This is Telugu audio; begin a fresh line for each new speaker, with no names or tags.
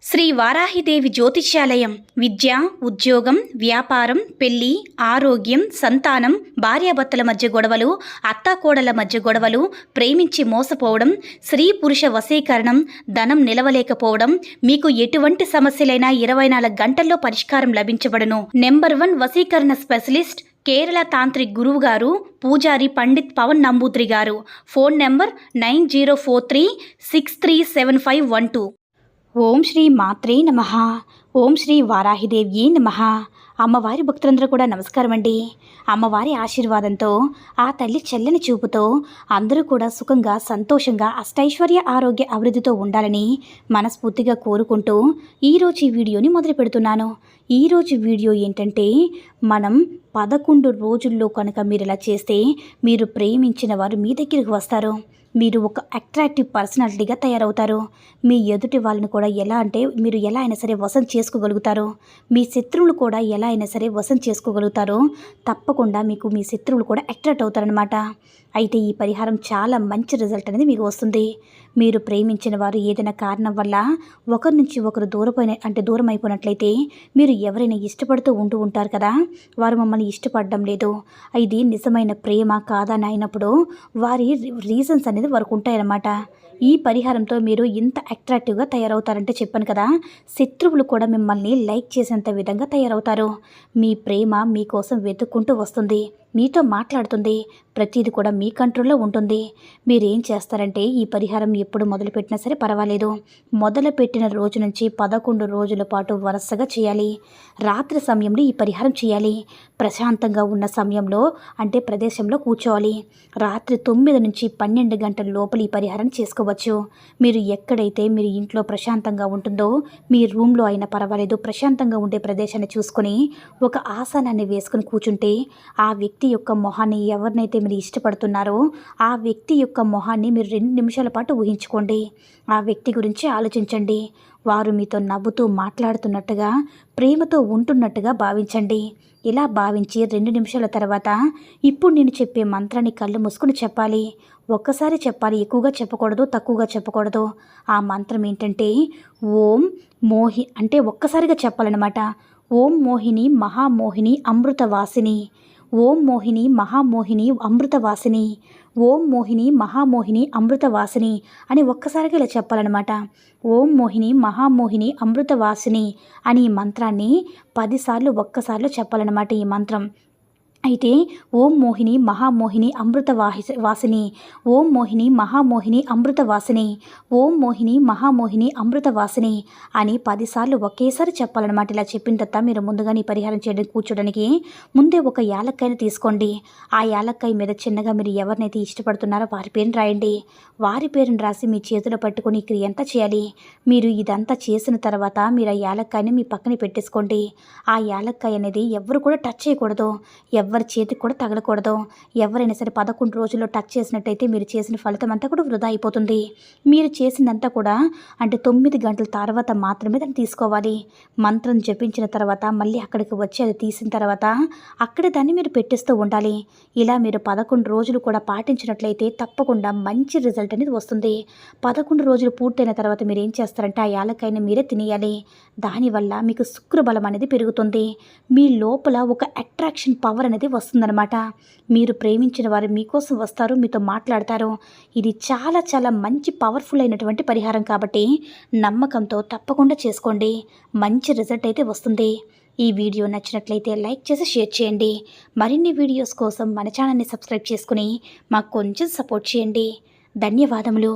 శ్రీ వారాహిదేవి జ్యోతిష్యాలయం విద్య, ఉద్యోగం, వ్యాపారం, పెళ్లి, ఆరోగ్యం, సంతానం, భార్యాభర్తల మధ్య గొడవలు, అత్తాకోడల మధ్య గొడవలు, ప్రేమించి మోసపోవడం, స్త్రీ పురుష వశీకరణం, ధనం నిలవలేకపోవడం, మీకు ఎటువంటి సమస్యలైనా 24 గంటల్లో పరిష్కారం లభించబడును. నెంబర్ 1 వశీకరణ స్పెషలిస్ట్ కేరళ తాంత్రిక్ గురువు గారు పూజారి పండిత్ పవన్ నంబూద్రి గారు. Phone number 9043637512. ఓం శ్రీ మాత్రే నమః. ఓం శ్రీ వారాహిదేవి నమః. అమ్మవారి భక్తులందరూ కూడా నమస్కారం అండి. అమ్మవారి ఆశీర్వాదంతో, ఆ తల్లి చల్లని చూపుతో అందరూ కూడా సుఖంగా, సంతోషంగా, అష్టైశ్వర్య, ఆరోగ్య అభివృద్ధితో ఉండాలని మనస్ఫూర్తిగా కోరుకుంటూ ఈరోజు ఈ వీడియోని మొదలు పెడుతున్నాను. ఈరోజు వీడియో ఏంటంటే, మనం 11 రోజుల్లో కనుక మీరు ఇలా చేస్తే మీరు ప్రేమించిన వారు మీ దగ్గరికి వస్తారు. మీరు ఒక అట్రాక్టివ్ పర్సనాలిటీగా తయారవుతారు. మీ ఎదుటి వాళ్ళని కూడా మీరు ఎలా అయినా సరే వశం చేసుకోగలుగుతారు. మీ శత్రువులు కూడా ఎలా అయినా సరే వశం చేసుకోగలుగుతారు. తప్పకుండా మీకు మీ శత్రువులు కూడా అట్రాక్ట్ అవుతారనమాట. అయితే ఈ పరిహారం చాలా మంచి రిజల్ట్ అనేది మీకు వస్తుంది. మీరు ప్రేమించిన వారు ఏదైనా కారణం వల్ల ఒకరి నుంచి ఒకరు దూరం అయిపోయినట్లయితే, మీరు ఎవరైనా ఇష్టపడుతూ ఉంటారు కదా, వారు మమ్మల్ని ఇష్టపడడం లేదు, ఇది నిజమైన ప్రేమ కాదా అని అయినప్పుడు వారి రీజన్స్ అనేది వారికి ఉంటాయన్నమాట. ఈ పరిహారంతో మీరు ఇంత అట్రాక్టివ్గా తయారవుతారంటే చెప్పాను కదా, శత్రువులు కూడా మిమ్మల్ని లైక్ చేసేంత విధంగా తయారవుతారు. మీ ప్రేమ మీకోసం వెతుక్కుంటూ వస్తుంది, మీతో మాట్లాడుతుంది, ప్రతిదీ కూడా మీ కంట్రోల్లో ఉంటుంది. మీరేం చేస్తారంటే, ఈ పరిహారం ఎప్పుడు మొదలుపెట్టినా సరే పర్వాలేదు, మొదలుపెట్టిన రోజు నుంచి 11 రోజుల పాటు వరుసగా చేయాలి. రాత్రి సమయంలో ఈ పరిహారం చేయాలి. ప్రశాంతంగా ఉన్న సమయంలో అంటే ప్రదేశంలో కూర్చోవాలి. రాత్రి 9 నుంచి 12 గంటల లోపల ఈ పరిహారం చేసుకోవచ్చు. మీరు ఎక్కడైతే మీరు ఇంట్లో ప్రశాంతంగా ఉంటుందో, మీ రూమ్లో అయినా పర్వాలేదు, ప్రశాంతంగా ఉండే ప్రదేశాన్ని చూసుకొని ఒక ఆసనాన్ని వేసుకొని కూర్చుంటే, ఆ వ్యక్తి యొక్క మొహాన్ని, ఎవరినైతే మీరు ఇష్టపడుతున్నారో ఆ వ్యక్తి యొక్క మొహాన్ని మీరు 2 నిమిషాల పాటు ఊహించుకోండి. ఆ వ్యక్తి గురించి ఆలోచించండి. వారు మీతో నవ్వుతూ మాట్లాడుతున్నట్టుగా, ప్రేమతో ఉంటున్నట్టుగా భావించండి. ఇలా భావించి 2 నిమిషాల తర్వాత ఇప్పుడు నేను చెప్పే మంత్రాన్ని కళ్ళు మూసుకొని చెప్పాలి. ఒక్కసారి చెప్పాలి, ఎక్కువగా చెప్పకూడదు, తక్కువగా చెప్పకూడదు. ఆ మంత్రం ఏంటంటే, ఓం మోహి అంటే ఒక్కసారిగా చెప్పాలన్నమాట. ఓం మోహిని మహామోహిని అమృతవాసిని, ఓం మోహిని మహామోహిని అమృతవాసిని, ఓం మోహిని మహామోహిని అమృతవాసిని అని ఒక్కసారిగా ఇలా చెప్పాలన్నమాట. ఓం మోహిని మహామోహిని అమృతవాసిని అని ఈ మంత్రాన్ని 10 సార్లు ఒక్కసారిలో చెప్పాలన్నమాట ఈ మంత్రం. అయితే ఓం మోహిని మహామోహిని వాసిని, ఓం మోహిని మహామోహిని అమృతవాసిని, ఓం మోహిని మహామోహిని అమృతవాసిని అని 10 సార్లు ఒకేసారి చెప్పాలన్నమాట. ఇలా చెప్పిన తర్వాత మీరు ముందుగా ఈ పరిహారం చేయడానికి కూర్చోడానికి ముందే ఒక యాలక్కాయని తీసుకోండి. ఆ యాలక్కాయ మీద చిన్నగా మీరు ఎవరినైతే ఇష్టపడుతున్నారో వారి పేరుని రాయండి. వారి పేరుని రాసి మీ చేతిలో పట్టుకొని ఈ క్రియ అంతా చేయాలి. మీరు ఇదంతా చేసిన తర్వాత మీరు ఆ యాలక్కాయని మీ పక్కన పెట్టేసుకోండి. ఆ యాలక్కాయ అనేది ఎవరు కూడా టచ్ చేయకూడదు, ఎవరి చేతికి కూడా తగలకూడదు. ఎవరైనా సరే 11 రోజుల్లో టచ్ చేసినట్టయితే మీరు చేసిన ఫలితం అంతా కూడా వృధా అయిపోతుంది. మీరు చేసిందంతా కూడా అంటే 9 గంటల తర్వాత మాత్రమే దాన్ని తీసుకోవాలి. మంత్రం జపించిన తర్వాత మళ్ళీ అక్కడికి వచ్చి అది తీసిన తర్వాత అక్కడే దాన్ని మీరు పెట్టేస్తూ ఉండాలి. ఇలా మీరు 11 రోజులు కూడా పాటించినట్లయితే తప్పకుండా మంచి రిజల్ట్ అనేది వస్తుంది. 11 రోజులు పూర్తయిన తర్వాత మీరు ఏం చేస్తారంటే, ఆ యాలక్కాయని మీరే తినేయాలి. దానివల్ల మీకు శుక్రబలం అనేది పెరుగుతుంది. మీ లోపల ఒక అట్రాక్షన్ పవర్ అనేది వస్తుందన్నమాట. మీరు ప్రేమించిన వారు మీకోసం వస్తారు, మీతో మాట్లాడతారు. ఇది చాలా చాలా మంచి పవర్ఫుల్ అయినటువంటి పరిహారం కాబట్టి నమ్మకంతో తప్పకుండా చేసుకోండి. మంచి రిజల్ట్ అయితే వస్తుంది. ఈ వీడియో నచ్చినట్లయితే లైక్ చేసి షేర్ చేయండి. మరిన్ని వీడియోస్ కోసం మన ఛానల్ని సబ్స్క్రైబ్ చేసుకుని మాకు కొంచెం సపోర్ట్ చేయండి. ధన్యవాదములు.